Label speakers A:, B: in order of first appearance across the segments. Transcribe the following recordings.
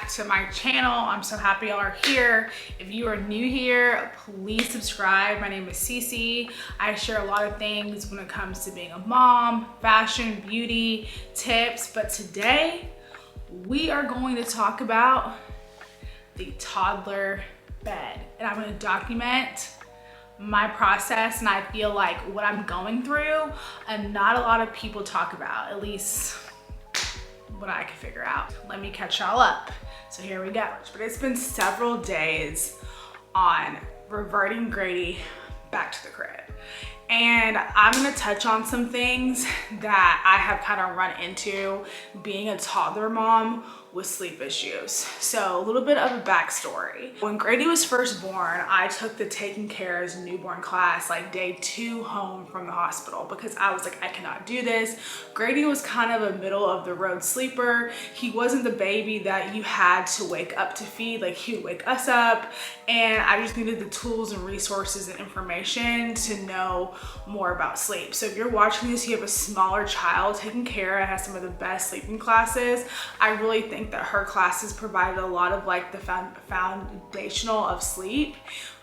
A: back to my channel. I'm so happy y'all are here. If you are new here, please subscribe. My name is Cece. I share a lot of things when it comes to being a mom, fashion, beauty, tips, but today we are going to talk about the toddler bed, and I'm going to document my process, and I feel like what I'm going through and not a lot of people talk about, at least what I can figure out. Let me catch y'all up. So here we go. But it's been several days on reverting Grady back to the crib. And I'm gonna touch on some things that I have kind of run into being a toddler mom with sleep issues. So a little bit of a backstory. When Grady was first born, I took the taking care as a newborn class like day 2 home from the hospital because I was like, I cannot do this. Grady was kind of a middle of the road sleeper. He wasn't the baby that you had to wake up to feed, like he would wake us up, and I just needed the tools and resources and information to know more about sleep. So if you're watching this, you have a smaller child taking care, has some of the best sleeping classes. I really think that her classes provided a lot of like the foundational of sleep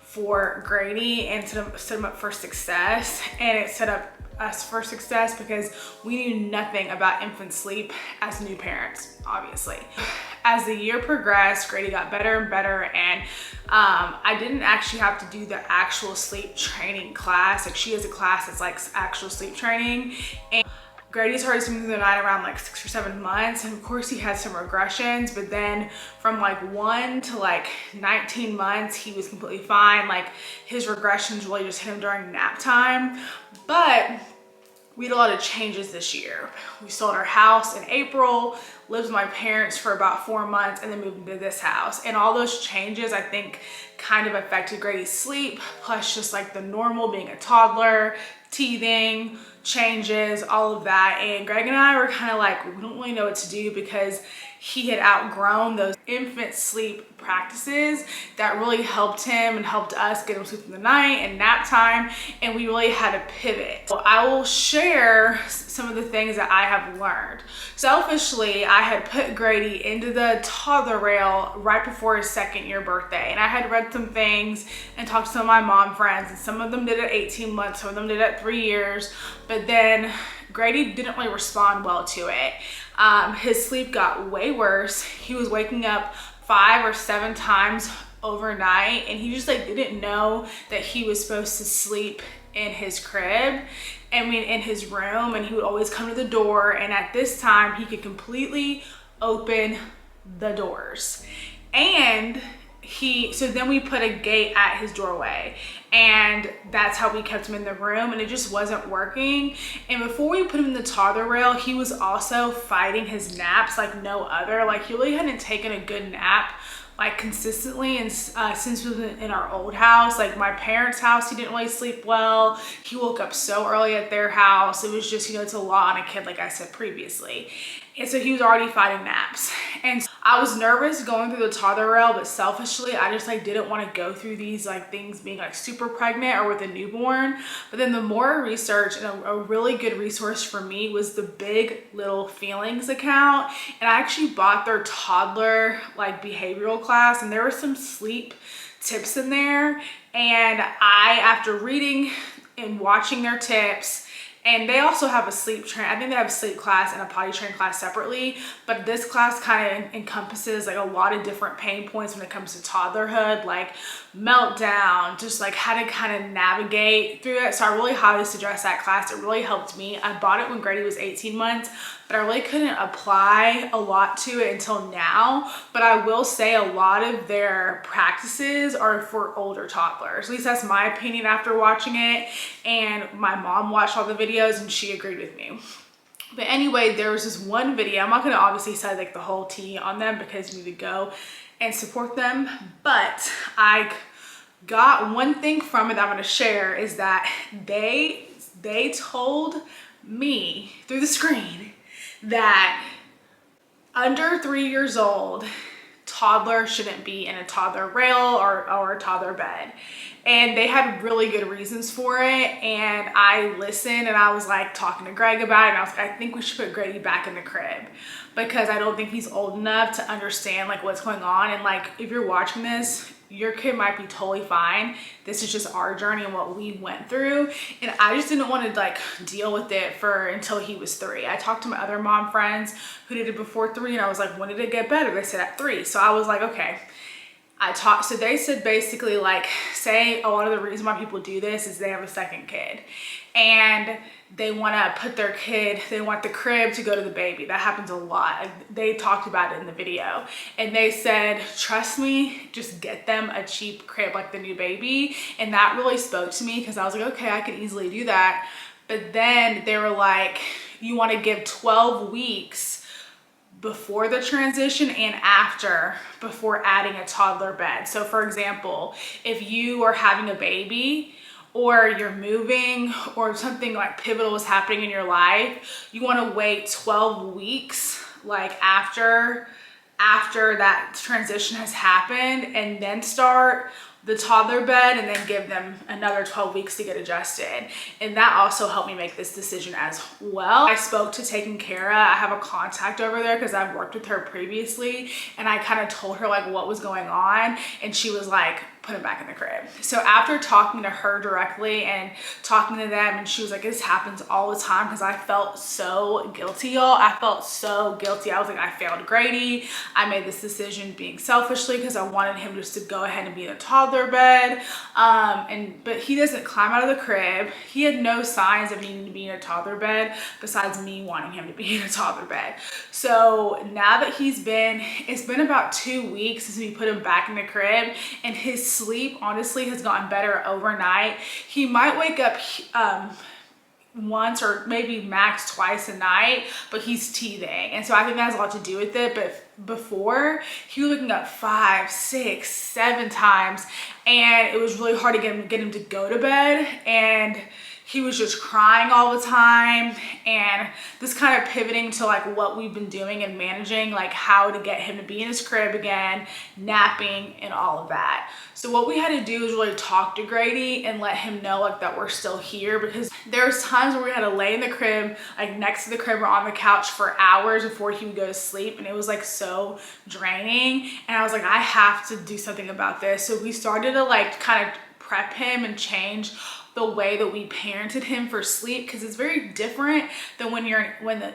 A: for Grady and set him up for success. And it set up us for success because we knew nothing about infant sleep as new parents, obviously. As the year progressed, Grady got better and better, and I didn't actually have to do the actual sleep training class. Like, she has a class that's like actual sleep training, and Grady started sleeping through the night around like 6 or 7 months, and of course he had some regressions, but then from like 1 to like 19 months he was completely fine. Like, his regressions really just hit him during nap time. But we had a lot of changes this year. We sold our house in April, lived with my parents for about 4 months, and then moved into this house. And all those changes, I think, kind of affected Grady's sleep, plus just like the normal being a toddler, teething, changes, all of that. And Greg and I were kind of like, we don't really know what to do because he had outgrown those infant sleep practices that really helped him and helped us get him sleep in the night and nap time, and we really had to pivot. So I will share some of the things that I have learned. Selfishly, I had put Grady into the toddler rail right before his 2nd year birthday, and I had read some things and talked to some of my mom friends, and some of them did it at 18 months, some of them did it at 3 years, but then Grady didn't really respond well to it. His sleep got way worse. He was waking up 5 or 7 times overnight, and he just like didn't know that he was supposed to sleep in his crib, I mean in his room, and he would always come to the door, and at this time he could completely open the doors. And so then we put a gate at his doorway, and that's how we kept him in the room, and it just wasn't working. And before we put him in the toddler rail, he was also fighting his naps like no other. Like, he really hadn't taken a good nap like consistently, and since we was in our old house. Like, my parents' house, he didn't really sleep well. He woke up so early at their house. It was just, you know, it's a lot on a kid, like I said previously. And so he was already fighting naps. And so I was nervous going through the toddler rail, but selfishly, I just like didn't want to go through these like things being like super pregnant or with a newborn. But then the more research, and a really good resource for me was the Big Little Feelings account. And I actually bought their toddler like behavioral class, and there were some sleep tips in there. And after reading and watching their tips, and they also have a sleep train. I think they have a sleep class and a potty train class separately, but this class kind of encompasses like a lot of different pain points when it comes to toddlerhood, like meltdown, just like how to kind of navigate through it. So I really highly suggest that class. It really helped me. I bought it when Grady was 18 months, but I really couldn't apply a lot to it until now. But I will say a lot of their practices are for older toddlers. At least that's my opinion after watching it. And my mom watched all the videos and she agreed with me. But anyway, there was this one video. I'm not going to obviously say like the whole tea on them because you need to go and support them. But I got one thing from it that I'm going to share, is that they told me through the screen that under 3 years old toddler shouldn't be in a toddler rail or a toddler bed. And they had really good reasons for it. And I listened, and I was like talking to Greg about it. And I was like, I think we should put Grady back in the crib, because I don't think he's old enough to understand like what's going on. And like, if you're watching this, your kid might be totally fine. This is just our journey and what we went through. And I just didn't want to like deal with it until he was 3. I talked to my other mom friends who did it before 3, and I was like, when did it get better? They said at 3. So I was like, okay. So they said basically like, say a lot of the reason why people do this is they have a second kid and they want to put their kid, they want the crib to go to the baby. That happens a lot. They talked about it in the video, and they said, trust me, just get them a cheap crib like the new baby. And that really spoke to me, because I was like, okay, I could easily do that. But then they were like, you want to give 12 weeks before the transition and after, before adding a toddler bed. So for example, if you are having a baby or you're moving or something like pivotal is happening in your life, you want to wait 12 weeks like after that transition has happened, and then start the toddler bed, and then give them another 12 weeks to get adjusted. And that also helped me make this decision as well. I spoke to Taking Care of. I have a contact over there because I've worked with her previously, and I kind of told her like what was going on, and she was like, put him back in the crib. So after talking to her directly and talking to them, and she was like, this happens all the time, because I felt so guilty, y'all. I felt so guilty. I was like, I failed Grady. I made this decision being selfishly because I wanted him just to go ahead and be in a toddler bed. But he doesn't climb out of the crib. He had no signs of needing to be in a toddler bed besides me wanting him to be in a toddler bed. So now that it's been about 2 weeks since we put him back in the crib, and his sleep honestly has gotten better overnight. He might wake up once or maybe max twice a night, but he's teething, and so I think that has a lot to do with it. But before, he was waking up 5, 6, 7 times, and it was really hard to get him to go to bed, and he was just crying all the time. And this kind of pivoting to like what we've been doing and managing, like how to get him to be in his crib again, napping and all of that. So what we had to do is really talk to Grady and let him know like that we're still here, because there's times where we had to lay in the crib, like next to the crib or on the couch for hours before he would go to sleep, and it was like so draining. And I was like, I have to do something about this. So we started to like kind of prep him and change the way that we parented him for sleep, because it's very different than when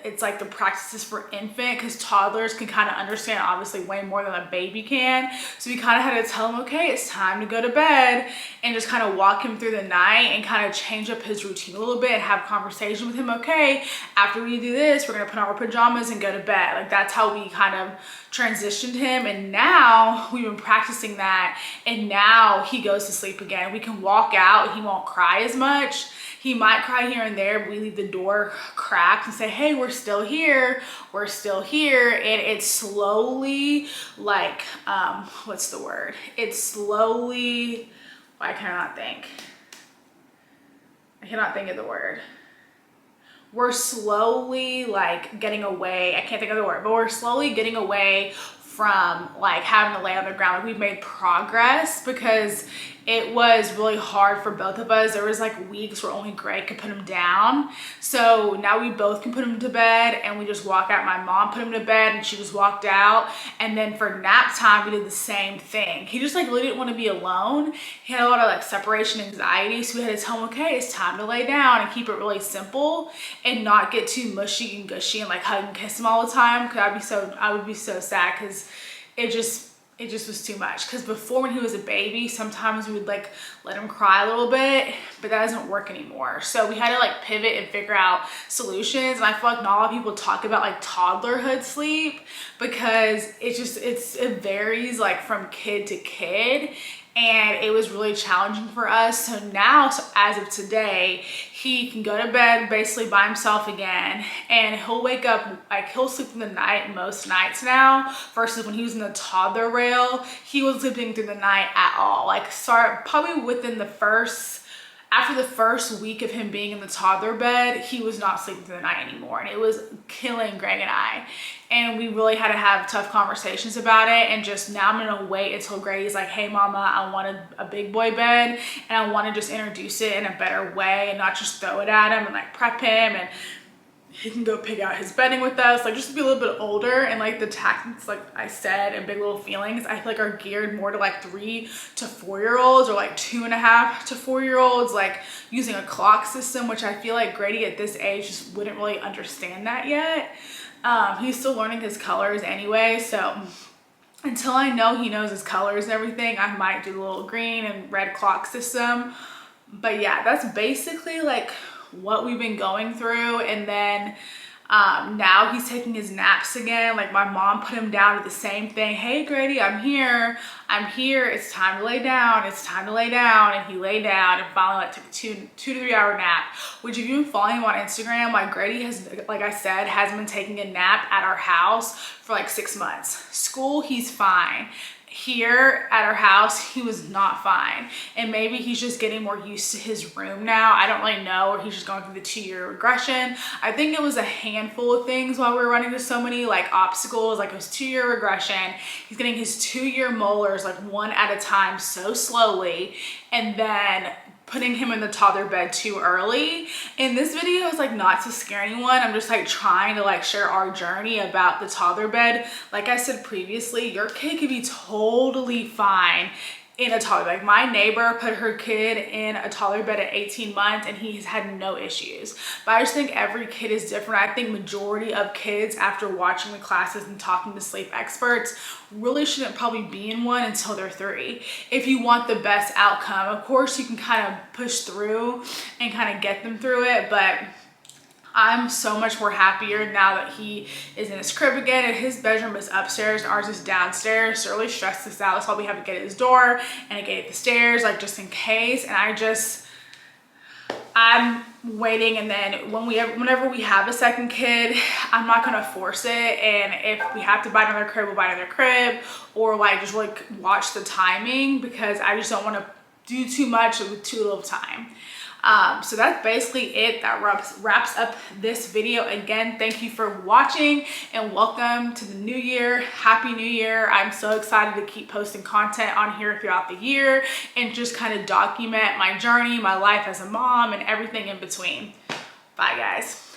A: it's like the practices for infant, because toddlers can kind of understand obviously way more than a baby can. So we kind of had to tell him, okay, it's time to go to bed, and just kind of walk him through the night and kind of change up his routine a little bit and have conversation with him. Okay, after we do this, we're gonna put on our pajamas and go to bed. Like that's how we kind of transitioned him. And now we've been practicing that, and now he goes to sleep again. We can walk out, he won't cry as much. He might cry here and there, but we leave the door cracked and say, hey, we're still here, we're still here. And it's slowly like what's the word, it's slowly, I cannot think of the word. We're slowly like getting away, I can't think of the word, but we're slowly getting away from like having to lay on the ground. Like we've made progress, because it was really hard for both of us. There was like weeks where only Greg could put him down. So now we both can put him to bed, and we just walk out. My mom put him to bed and she just walked out. And then for nap time, we did the same thing. He just like really didn't want to be alone. He had a lot of like separation anxiety. So we had to tell him, okay, it's time to lay down, and keep it really simple and not get too mushy and gushy and like hug and kiss him all the time. Cause I would be so sad, because it just was too much. Because before, when he was a baby, sometimes we would like let him cry a little bit, but that doesn't work anymore. So we had to like pivot and figure out solutions. And I feel like not a lot of people talk about like toddlerhood sleep, because it varies like from kid to kid. And it was really challenging for us. So now, as of today, he can go to bed basically by himself again, and he'll wake up, like he'll sleep through the night most nights now, versus when he was in the toddler rail, he wasn't sleeping through the night at all. Like probably within the first after the first week of him being in the toddler bed, he was not sleeping through the night anymore. And it was killing Greg and I. And we really had to have tough conversations about it. And just now I'm gonna wait until Grady's like, hey mama, I want a big boy bed. And I wanna just introduce it in a better way and not just throw it at him and like prep him, and he can go pick out his bedding with us, like just to be a little bit older. And like the tactics, like I said, and Big Little Feelings, I feel like are geared more to like 3 to 4 year olds, or like 2.5 to 4 year olds, like using a clock system, which I feel like Grady at this age just wouldn't really understand that yet. He's still learning his colors anyway, so until I know he knows his colors and everything, I might do the little green and red clock system. But yeah, that's basically like what we've been going through. And then now he's taking his naps again. Like my mom put him down to the same thing. Hey Grady, I'm here, it's time to lay down, it's time to lay down. And he lay down and finally like took a 2 to 3 hour nap, which if you've been following him on Instagram, like Grady has, like I said, hasn't been taking a nap at our house for like 6 months. School, he's fine. Here at our house, he was not fine. And maybe he's just getting more used to his room now. I don't really know, or he's just going through the 2-year regression. I think it was a handful of things while we were running into so many like obstacles, like it was 2-year regression. He's getting his 2-year molars like one at a time so slowly, and then putting him in the toddler bed too early. And this video is like not to scare anyone. I'm just like trying to like share our journey about the toddler bed. Like I said previously, your kid could be totally fine in a toddler. Like my neighbor put her kid in a toddler bed at 18 months and he's had no issues. But I just think every kid is different. I think majority of kids, after watching the classes and talking to sleep experts, really shouldn't probably be in one until they're 3. If you want the best outcome, of course you can kind of push through and kind of get them through it, but I'm so much more happier now that he is in his crib again, and his bedroom is upstairs and ours is downstairs. So really stressed this out. That's why we have a gate at his door and a gate at the stairs, like just in case. And I'm waiting, and then whenever we have a second kid, I'm not gonna force it. And if we have to buy another crib, we'll buy another crib, or like just like watch the timing, because I just don't want to do too much with too little time. So that's basically it. That wraps up this video. Again, thank you for watching and welcome to the new year. Happy New Year. I'm so excited to keep posting content on here throughout the year and just kind of document my journey, my life as a mom, and everything in between. Bye guys.